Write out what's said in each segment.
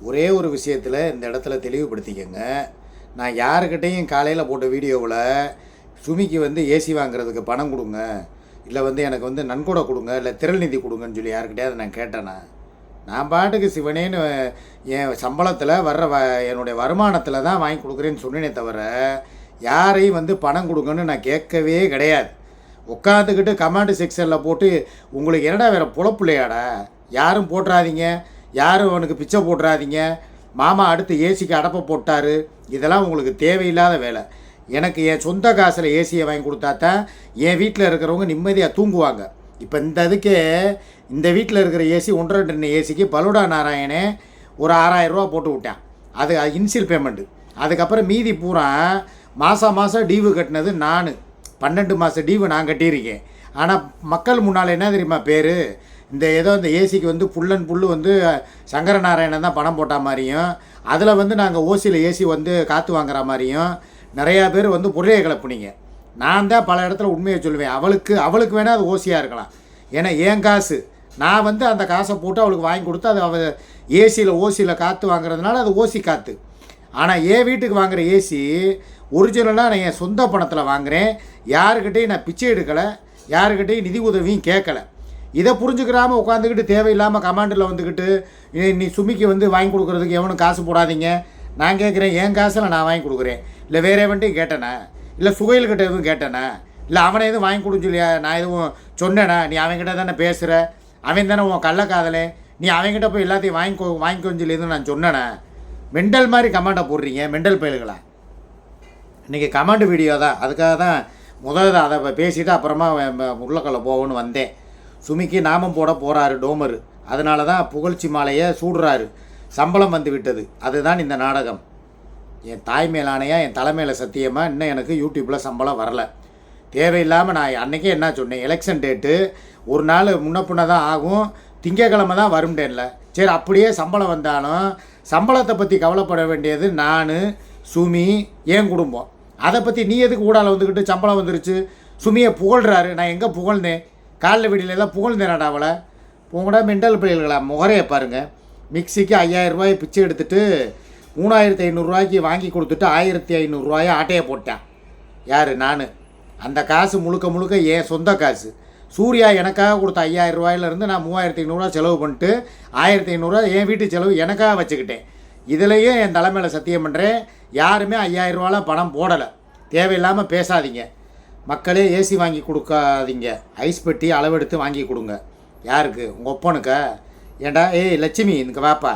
ஒரே ஒரு விஷயத்தில் இந்த இடத்துல தெளிவுபடுத்திக்கங்க. நான் யாருக்கிட்டேயும் காலையில் போட்ட வீடியோவில் சுமிக்கு வந்து ஏசி வாங்குறதுக்கு பணம் கொடுங்க, இல்லை வந்து எனக்கு வந்து நன்கொடை கொடுங்க, இல்லை திரள் நிதி கொடுங்கன்னு சொல்லி யாருக்கிட்டையாவது நான் கேட்டேனா? நான் பாட்டுக்கு சிவனேன்னு என் சம்பளத்தில் வர்ற என்னுடைய வருமானத்தில் தான் வாங்கி கொடுக்குறேன்னு சொன்னேனே தவிர யாரையும் வந்து பணம் கொடுங்கன்னு நான் கேட்கவே கிடையாது. உட்காந்துக்கிட்டு கமெண்ட் செக்ஷனில் போட்டு உங்களுக்கு என்னடா வேறு பொழப்பில்லையாடா, யாரும் போட்டுறாதீங்க, யாரும் அவனுக்கு பிச்சை போட்டுறாதீங்க, மாமா அடுத்து ஏசிக்கு அடப்பை போட்டார், இதெல்லாம் உங்களுக்கு தேவையில்லாத வேலை. எனக்கு என் சொந்த காசில் ஏசியை வாங்கி கொடுத்தா தான் என் வீட்டில் இருக்கிறவங்க நிம்மதியாக தூங்குவாங்க. இப்போ இந்த இதுக்கே இந்த வீட்டில் இருக்கிற ஏசி 1.5 டன் ஏசிக்கு பலுடா நாராயணே ஒரு 6000 ரூபா போட்டு விட்டேன். அது இன்சியல் பேமெண்ட்டு. அதுக்கப்புறம் மீதி பூரா மாதம் டீவு கட்டினது நான் 12 மாத டீவு நான் கட்டியிருக்கேன். ஆனால் மக்கள் முன்னால் என்ன தெரியுமா பேர், இந்த ஏதோ இந்த ஏசிக்கு வந்து புல் வந்து சங்கரநாராயணன் தான் பணம் போட்ட மாதிரியும், அதில் வந்து நாங்கள் ஓசியில் ஏசி வந்து காற்று வாங்குற மாதிரியும் நிறையா பேர் வந்து பொருளையை கிளப்புனீங்க. நான் தான் பல இடத்துல உண்மையை சொல்லுவேன். அவளுக்கு வேணால் அது ஓசியாக இருக்கலாம், ஏன்னா என் காசு நான் வந்து அந்த காசை போட்டு அவளுக்கு வாங்கி கொடுத்து அது அவள் ஏசியில் ஓசியில் காற்று வாங்குறதுனால அது ஓசி காற்று. ஆனால் என் வீட்டுக்கு வாங்குகிற ஏசி ஒரிஜினலாக நான் என் சொந்த பணத்தில் வாங்குகிறேன். யாருக்கிட்டையும் நான் பிச்சை எடுக்கலை, யாருக்கிட்டையும் நிதி உதவியும் கேட்கலை. இதை புரிஞ்சுக்கிறாமல் உட்காந்துக்கிட்டு தேவையில்லாமல் கமாண்டில் வந்துக்கிட்டு நீ சுமிக்கு வந்து வாங்கி கொடுக்குறதுக்கு எவனும் காசு போடாதீங்க. நான் கேட்குறேன், என் காசில் நான் வாங்கி கொடுக்குறேன், இல்லை வேறு எவன்ட்டையும் கேட்டேனா, இல்லை சுகைல்கிட்ட எதுவும் கேட்டேனா, இல்லை அவனை எதுவும் வாங்கி கொடுன்னு சொல்லியா நான் எதுவும் சொன்னேனா? நீ அவன்கிட்ட தானே பேசுகிற, அவன் தானே உன் கள்ளக்காதலே, நீ அவன்கிட்ட போய் எல்லாத்தையும் வாங்கிக்கோன்னு சொல்லி எதுவும் நான் சொன்னேனே? மெண்டல் மாதிரி கமெண்டை போடுறீங்க, மெண்டல் பயல்களா. இன்றைக்கி கமெண்ட் வீடியோ தான், அதுக்காக தான் முதல்ல அதை பேசிவிட்டு அப்புறமா உள்ளக்கல்ல போவோன்னு வந்தேன். சுமிக்கு நாமம் போட போகிறாரு டோமரு, அதனால தான் புகழ்ச்சி மாலையை சூடுறாரு. சம்பளம் வந்து விட்டது, அதுதான் இந்த நாடகம். என் தாய் மேலானையா என் தலைமையில் சத்தியமாக இன்னும் எனக்கு யூடியூப்பில் சம்பளம் வரலை. தேவையில்லாமல் நான் அன்றைக்கே என்ன சொன்னேன், எலெக்ஷன் டேட்டு ஒரு நாள் முன்ன தான் ஆகும், திங்கக்கிழமை தான் வரும்டேன்ல. சரி, அப்படியே சம்பளம் வந்தாலும் சம்பளத்தை பற்றி கவலைப்பட வேண்டியது நான், சுமி, என் குடும்பம். அதை பற்றி நீ எதுக்கு ஊடால வந்துக்கிட்டு சம்பளம் வந்துருச்சு சுமியை புகழ்கிறாரு? நான் எங்கே புகழ்ந்தேன்? காலில் வீடியில் தான் புகழ்ந்தேனாடா அவளை? உங்களோட மெண்டல் பிள்ளைகளா. முகரையை பாருங்கள். மிக்சிக்கு 5000 ரூபாயை பிச்சை எடுத்துகிட்டு 3500 ரூபாய்க்கு வாங்கி கொடுத்துட்டு 1500 ரூபாயை ஆட்டையை போட்டேன். யார்? நான். அந்த காசு முழுக்க என் சொந்த காசு. சூர்யா எனக்காக கொடுத்த 5000 ரூபாயிலேருந்து நான் 3500 செலவு பண்ணிட்டு 1500 என் வீட்டு செலவு எனக்காக வச்சுக்கிட்டேன். இதுலேயும் என் தலைமையில் சத்தியம் பண்ணுறேன், யாருமே 5000 ரூபாலாம் பணம் போடலை. தேவையில்லாமல் பேசாதீங்க. மக்களே ஏசி வாங்கி கொடுக்காதீங்க, ஐஸ் பெட்டி அளவெடுத்து வாங்கி கொடுங்க. யாருக்கு? உங்கள் ஒப்பனுக்கா? ஏண்டா ஏய் லட்சுமி, எனக்கு வாப்பா.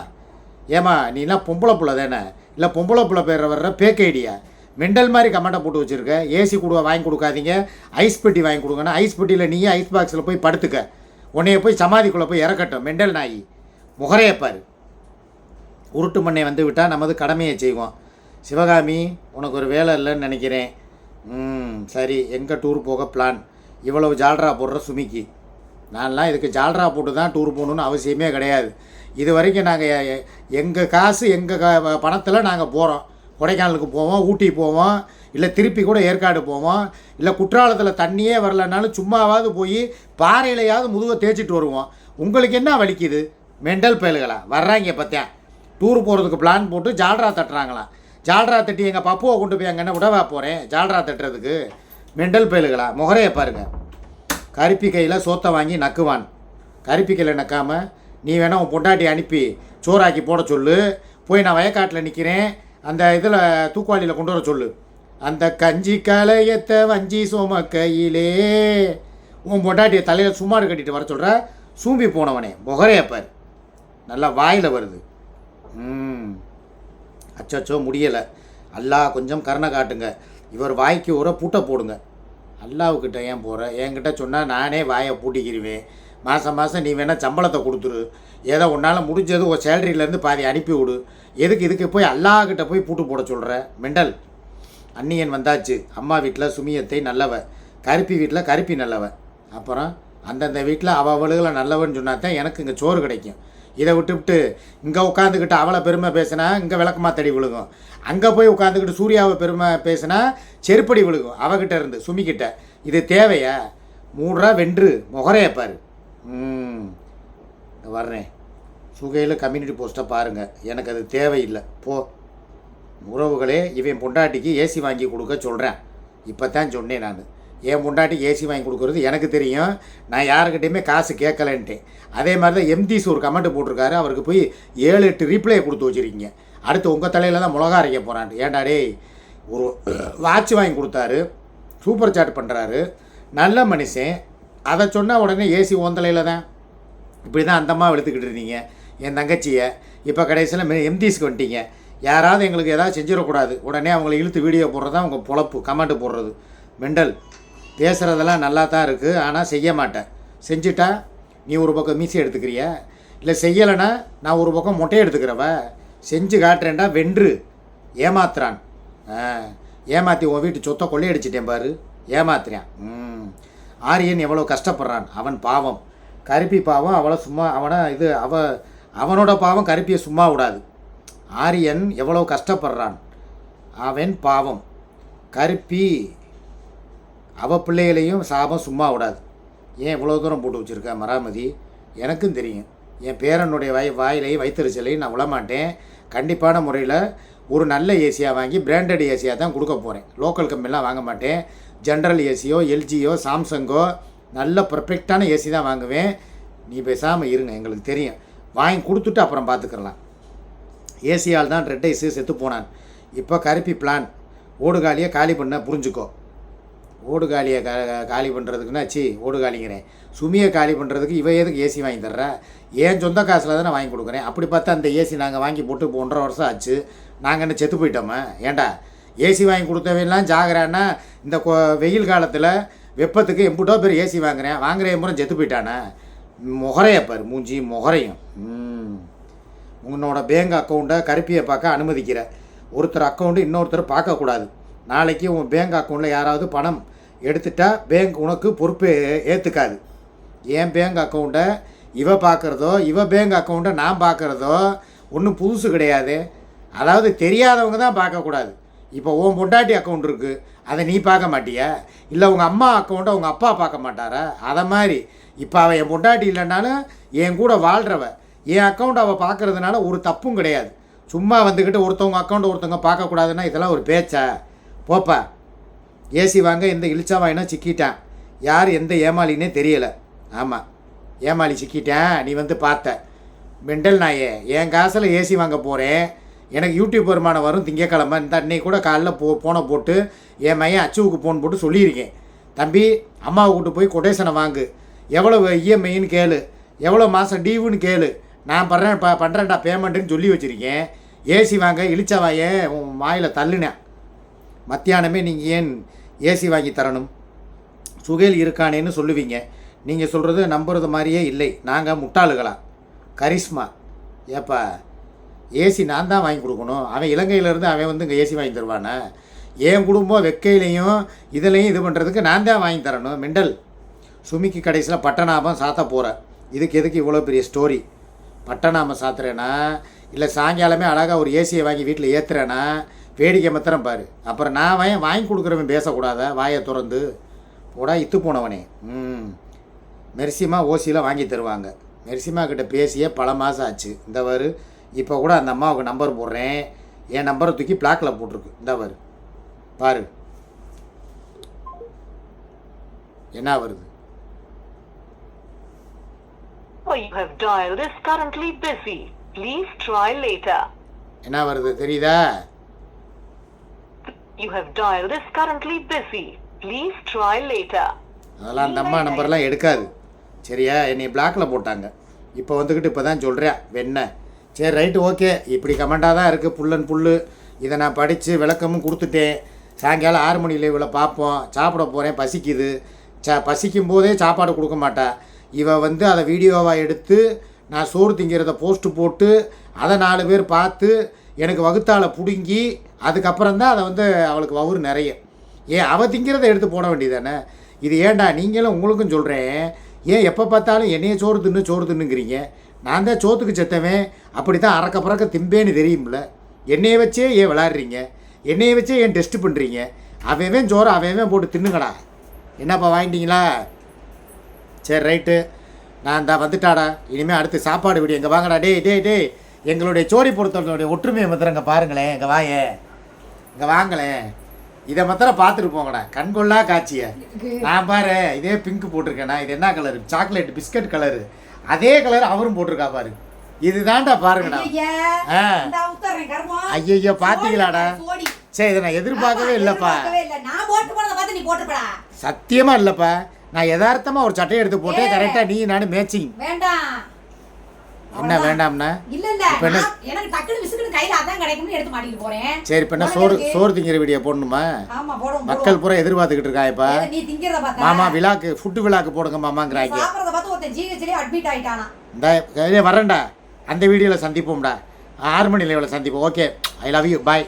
ஏமா நீலாம் பொம்பளை புள்ள தானே, இல்லை பொம்பளை புள்ள பேர் வர்ற பேக் ஐடியா? மெண்டல் மாதிரி கமெண்ட்டை போட்டு வச்சுருக்க. ஏசி வாங்கி கொடுக்காதீங்க, ஐஸ் பெட்டி வாங்கி கொடுங்கன்னா ஐஸ் பெட்டியில் நீயே ஐஸ் பாக்ஸில் போய் படுத்துக்க, உன்னைய போய் சமாதிக்குள்ளே போய் இறக்கட்டும். மெண்டல் நாயி. முகரையப்பார். உருட்டு மண்ணை வந்து விட்டால் நமது கடமையை செய்வோம். சிவகாமி, உனக்கு ஒரு வேலை இல்லைன்னு நினைக்கிறேன். சரி, எங்கே டூர் போக பிளான்? இவ்வளவு ஜால்ரா போடுற சுமிக்கு. நான்லாம் இதுக்கு ஜால்ரா போட்டு தான் டூர் போகணுன்னு அவசியமே கிடையாது. இது வரைக்கும் நாங்கள் எங்கள் காசு எங்கள் பணத்தில் நாங்கள் போகிறோம். கொடைக்கானலுக்கு போவோம், ஊட்டி போவோம், இல்லை திருப்பி கூட ஏற்காடு போவோம், இல்லை குற்றாலத்தில் தண்ணியே வரலனாலும் சும்மாவாவது போய் பாறையிலையாவது முதுகை தேய்ச்சிட்டு வருவோம். உங்களுக்கு என்ன வலிக்குது? மெண்டல் பயல்களா வர்றாங்க பார்த்தியா, டூர் போகிறதுக்கு பிளான் போட்டு ஜால்ரா தட்டுறாங்களாம். ஜால்ரா தட்டி எங்கள் பப்புவை கொண்டு போய் அங்கே என்ன விடவா போகிறேன் ஜால்ரா தட்டுறதுக்கு? மெண்டல் பயல்களா. முகரையை பாருங்கள். கருப்பி கையில் சோத்தை வாங்கி நக்குவான். கருப்பி கையில் நக்காமல் நீ வேணால் உன் பொண்டாட்டி அனுப்பி சோறாக்கி போட சொல்லு. போய் நான் வயக்காட்டில் நிற்கிறேன், அந்த இதில் தூக்குவாளியில் கொண்டு வர சொல்லு. அந்த கஞ்சி கலையத்தை வஞ்சி சோம கையிலே உன் பொண்டாட்டியை தலையில் சுமார் கட்டிட்டு வர சொல்கிற சூம்பி போனவனே. முகரையப்பார். நல்லா வாயில் வருது. அச்சோ முடியலை. அல்லாஹ் கொஞ்சம் கருணை காட்டுங்க. இவர் வாய்க்கு ஒரு பூட்டை போடுங்க. அல்லாவுக்கிட்ட ஏன் போகிற? என்கிட்ட சொன்னால் நானே வாயை பூட்டிக்கிருவேன். மாதம் நீ வேணால் சம்பளத்தை கொடுத்துரு, ஏதோ உன்னால் முடிஞ்சது ஒரு சேலரியிலேருந்து பாதி அனுப்பி விடு. எதுக்கு இதுக்கு போய் அல்லாஹ்கிட்ட போய் பூட்டு போட சொல்கிற? மெண்டல். அன்னியன் வந்தாச்சு. அம்மா வீட்டில் சுமியத்தை நல்லவ, கருப்பி வீட்டில் கருப்பி நல்லவ. அப்புறம் அந்தந்த வீட்டில் அவளுகளை நல்லவன்னு சொன்னா தான் எனக்கு இங்கே சோறு கிடைக்கும். இதை விட்டுவிட்டு இங்கே உட்காந்துக்கிட்டு அவளை பெருமை பேசினா இங்கே விளக்கமா தடி விழுகும், அங்கே போய் உட்காந்துக்கிட்டு சூர்யாவை பெருமை பேசினா செருப்படி விழுகும் அவகிட்ட இருந்து சுமிக்கிட்ட. இது தேவையா? 3 ரூபா வென்று முகரையப்பார். வர்றேன். சுகையில் கம்யூனிட்டி போஸ்ட்டை பாருங்கள், எனக்கு அது தேவையில்லை போ. உறவுகளே, இவன் பொண்டாட்டிக்கு ஏசி வாங்கி கொடுக்க சொல்கிறேன். இப்போ தான் சொன்னேன் நான். என் பொண்டாட்டிக்கு ஏசி வாங்கி கொடுக்குறது எனக்கு தெரியும், நான் யாருக்கிட்டையுமே காசு கேட்கலன்ட்டேன். அதே மாதிரி தான் எம்திஸ் ஒரு கமெண்ட் போட்டிருக்காரு, அவருக்கு போய் 7-8 ரீப்ளே கொடுத்து வச்சுருக்கீங்க. அடுத்து உங்கள் தலையில் தான் மிளகா அரைக்க போகிறான்ட்டு. ஏன்டா டேய், ஒரு வாட்ச் வாங்கி கொடுத்தாரு, சூப்பர் சாட் பண்ணுறாரு, நல்ல மனுஷன். அதை சொன்னால் உடனே ஏசி ஓந்தலையில் தான். இப்படி தான் அந்தம்மா எடுத்துக்கிட்டு இருந்தீங்க என் தங்கச்சியை. இப்போ கடைசியில் எம்திஸ்க்கு வந்துட்டீங்க. யாராவது எங்களுக்கு ஏதாவது செஞ்சிடக்கூடாது, உடனே அவங்கள இழுத்து வீடியோ போடுறது தான் உங்கள் பொழப்பு, கமெண்ட் போடுறது. மெண்டல். பேசுகிறதெல்லாம் நல்லா தான் இருக்குது, ஆனால் செய்ய மாட்டேன். செஞ்சுட்டா நீ ஒரு பக்கம் மீசி எடுத்துக்கிறிய, இல்லை செய்யலைன்னா நான் ஒரு பக்கம் மொட்டையை எடுத்துக்கிறவ. செஞ்சு காட்டுறேன்டா, வென்று ஏமாத்துறான். ஏமாற்றி உன் வீட்டு சொத்தை கொள்ளையடிச்சிட்டேன் பாரு, ஏமாத்துறான். ஆரியன் எவ்வளோ கஷ்டப்படுறான், அவன் பாவம். கருப்பி பாவம் அவளை சும்மா, அவனோட பாவம் கருப்பியை சும்மா விடாது. ஆரியன் எவ்வளோ கஷ்டப்படுறான், அவன் பாவம். கருப்பி பிள்ளைகளையும் சாபம் சும்மா விடாது. ஏன் இவ்வளோ தூரம் போட்டு வச்சுருக்க மராமதி? எனக்கும் தெரியும். என் பேரனுடைய வாயிலையும் வைத்தறிச்சலையும் நான் விழமாட்டேன். கண்டிப்பான முறையில் ஒரு நல்ல ஏசியாக வாங்கி பிராண்டட் ஏசியாக தான் கொடுக்க போகிறேன். லோக்கல் கம்பெனிலாம் வாங்க மாட்டேன். ஜென்ரல் ஏசியோ எல்ஜியோ சாம்சங்கோ நல்ல பர்ஃபெக்டான ஏசி தான் வாங்குவேன். நீ பேசாமல் இருங்க, எங்களுக்கு தெரியும். வாங்கி கொடுத்துட்டு அப்புறம் பார்த்துக்கலாம். ஏசியால் தான் ரெட் ஐஸு செத்து போனான். இப்போ கருப்பி பிளான், ஓடுகாலியை காலி பண்ண புரிஞ்சுக்கோ. ஓடுகாலியை காலி பண்ணுறதுக்குன்னா ஓடுகாலிங்கிறேன், சுமியை காலி பண்ணுறதுக்கு இவ எதுக்கு ஏசி வாங்கி தர்ற? ஏன் சொந்த காசில் தானே வாங்கி கொடுக்குறேன். அப்படி பார்த்தா அந்த ஏசி நாங்கள் வாங்கி போட்டு 1.5 வருஷம் ஆச்சு. நாங்கள் என்ன செத்து போயிட்டோமா? ஏண்டா ஏசி வாங்கி கொடுத்தவெல்லாம் ஜாகிறான்னா, இந்த வெயில் காலத்தில் வெப்பத்துக்கு எம்பிட்டோ பேர் ஏசி வாங்குறேன் முறை செத்து போயிட்டானே. முகரையை பாரு, மூஞ்சி முகரையும். உன்னோட பேங்க் அக்கௌண்ட்டை கருப்பியை பார்க்க அனுமதிக்கிற. ஒருத்தர் அக்கௌண்ட்டு இன்னொருத்தர் பார்க்கக்கூடாது. நாளைக்கு உன் பேங்க் அக்கௌண்ட்டில் யாராவது பணம் எடுத்துட்டா பேங்க் உனக்கு பொறுப்பு ஏற்றுக்காது. என் பேங்க் அக்கௌண்ட்டை இவ பார்க்குறதோ, இவ பேங்க் அக்கௌண்ட்டை நான் பார்க்குறதோ ஒன்றும் புதுசு கிடையாது. அதாவது தெரியாதவங்க தான் பார்க்கக்கூடாது. இப்போ உன் பொண்டாட்டி அக்கௌண்ட் இருக்குது, அதை நீ பார்க்க மாட்டியா? இல்லை உங்கள் அம்மா அக்கௌண்ட்டை உங்கள் அப்பா பார்க்க மாட்டாரா? அதை மாதிரி இப்போ அவள் என் பொண்டாட்டி இல்லைனாலும் என் கூட வாழ்கிறவ, என் அக்கௌண்ட் அவள் பார்க்குறதுனால ஒரு தப்பும் கிடையாது. சும்மா வந்துக்கிட்டு ஒருத்தவங்க அக்கௌண்ட்டை ஒருத்தவங்க பார்க்கக்கூடாதுன்னா இதெல்லாம் ஒரு பேச்சா? போப்பா. ஏசி வாங்க எந்த இழிச்சா வாங்கினா சிக்கிட்டான். யார் எந்த ஏமாளினே தெரியலை. ஆமாம், ஏமாளி சிக்கிட்டேன். நீ வந்து பார்த்த மெண்டல் நாயே. என் காசில் ஏசி வாங்க போகிறேன். எனக்கு யூடியூப் வருமானம் வரும் திங்கக்கிழமை. இந்த அன்னைக்கு கூட காலைல போனை போட்டு என் மையன் அச்சுவுக்கு ஃபோன் போட்டு சொல்லியிருக்கேன், தம்பி அம்மாவை கூப்பிட்டு போய் கொட்டேஷனை வாங்கு, எவ்வளோ இஎம்ஐன்னு கேளு, எவ்வளோ மாதம் டியூன்னு கேளு, நான் பண்ணுறேன்டா பேமெண்ட்டுன்னு சொல்லி வச்சுருக்கேன். ஏசி வாங்க இழிச்சா வாயே உன் வாயில் தள்ளுனேன். மத்தியானமே நீங்கள் ஏன் ஏசி வாங்கி தரணும்? சுகையில் இருக்கானேன்னு சொல்லுவீங்க. நீங்கள் சொல்கிறது நம்புறது மாதிரியே இல்லை. நாங்கள் முட்டாளுகளா? கரிஷ்மா ஏப்பா, ஏசி நான் தான் வாங்கி கொடுக்கணும். அவன் இலங்கையிலேருந்து அவன் வந்து இங்கே ஏசி வாங்கி தருவானே? என் குடும்பம் வெக்கையிலையும் இதுலேயும் இது பண்ணுறதுக்கு நான் தான் வாங்கி தரணும். மெண்டல். சுமிக்கு கடைசியில் பட்டநாமம் சாத்த போகிறேன். இதுக்கு எதுக்கு இவ்வளோ பெரிய ஸ்டோரி? பட்டநாமம் சாத்துறேன்னா இல்லை சாயங்காலமே அழகாக ஒரு ஏசியை வாங்கி வீட்டில் ஏற்றுறேன்னா வேடிக்கை மாத்திரம் பாரு. அப்புறம் நான் வாங்கி கொடுக்குறவன் பேசக்கூடாதா? வாயை திறந்து போடா இத்து போனவனே. மெர்சிமா ஓசியில் வாங்கி தருவாங்க. மெர்சிமா கிட்ட பேசியே பல மாதம் ஆச்சு. இந்த வாரு இப்போ கூட அந்த அம்மாவுக்கு நம்பர் போடுறேன். என் நம்பரை தூக்கி பிளாக்கில் போட்டிருக்கு. இந்த வாரு பாரு என்ன வருது. என்ன வருது தெரியுதா? அதெல்லாம் அந்த அம்மா நம்பர்லாம் எடுக்காது. சரியா? என்னை பிளாக்கில் போட்டாங்க. இப்போ வந்துக்கிட்டு இப்போ தான் சொல்கிறேன் வெண்ண. சரி ரைட்டு ஓகே. இப்படி கமெண்டாக தான் இருக்குது புல்லன் புல்லு. இதை நான் படித்து விளக்கமும் கொடுத்துட்டேன். சாயங்காலம் 6 மணி இவ்வளோ பார்ப்போம். சாப்பிட போகிறேன், பசிக்குது. பசிக்கும் போதே சாப்பாடு கொடுக்க மாட்டா. இவள் வந்து அதை வீடியோவாக எடுத்து நான் சோறு திங்கிறத போஸ்ட்டு போட்டு அதை 4 பேர் பார்த்து எனக்கு வகுத்தால பிடுங்கி அதுக்கப்புறம் தான் அதை வந்து அவளுக்கு வவுறு நிறைய. ஏன் அவள் திங்கிறத எடுத்து போட வேண்டியதானே? இது ஏன்டா நீங்களும் உங்களுக்கும் சொல்கிறேன். ஏன் எப்போ பார்த்தாலும் என்னையே சோறு தின்னுங்கிறீங்க? நான் தான் சோத்துக்கு செத்தவன். அப்படி தான் அறக்க பறக்க திம்பேன்னு தெரியும்ல. என்னையை வச்சே ஏன் விளாட்றீங்க? என்னையை வச்சே ஏன் டெஸ்ட்டு பண்ணுறீங்க? அவன் சோறு அவன் போட்டு தின்னுங்கடா. என்னப்பா வாங்கிட்டீங்களா? சரி ரைட்டு. நான் இந்த வந்துட்டாடா. இனிமேல் அடுத்து சாப்பாடு வீடியோ இங்கே வாங்கடா. டேய் எங்களுடைய சோரி பொறுத்தவர்களுடைய ஒற்றுமையை மாத்திரம் இங்கே பாருங்களேன். இங்கே வாயே, இங்கே வாங்களேன். இதை மாத்திரம் பார்த்துட்டு போங்கடா. கண்கொள்ளா காட்சியை நான் பாரு. இதே பிங்க் போட்டிருக்கேண்ணா. இது என்ன கலரு? Chocolate biscuit colour. அதே கலர் அவரும் போட்டிருக்கா பாரு. இதுதான்டா பாருங்கடா. ஐயோ பார்த்தீங்களாடா? சரி, இதை நான் எதிர்பார்க்கவே இல்லைப்பா. சத்தியமா இல்லைப்பா. நான் யதார்த்தமாக ஒரு சட்டையை எடுத்து போட்டேன். கரெக்டாக நீ நானும் மேட்சிங். என்ன வேண்டாம்னா? இப்போ என்ன? சரி, இப்போ என்ன சோறு திங்கிற வீடியோ போடணுமா? மக்கள் பூரா எதிர்பார்த்துக்கிட்டு இருக்காயப்பா. மாமா விழாக்கு ஃபுட்டு விழாக்கு போடுங்க மாமாங்கிறாங்க. இந்த வரேன்டா. அந்த வீடியோவில் சந்திப்போம்டா. 6 மணி லைவில் சந்திப்போம். Okay, I love you, bye.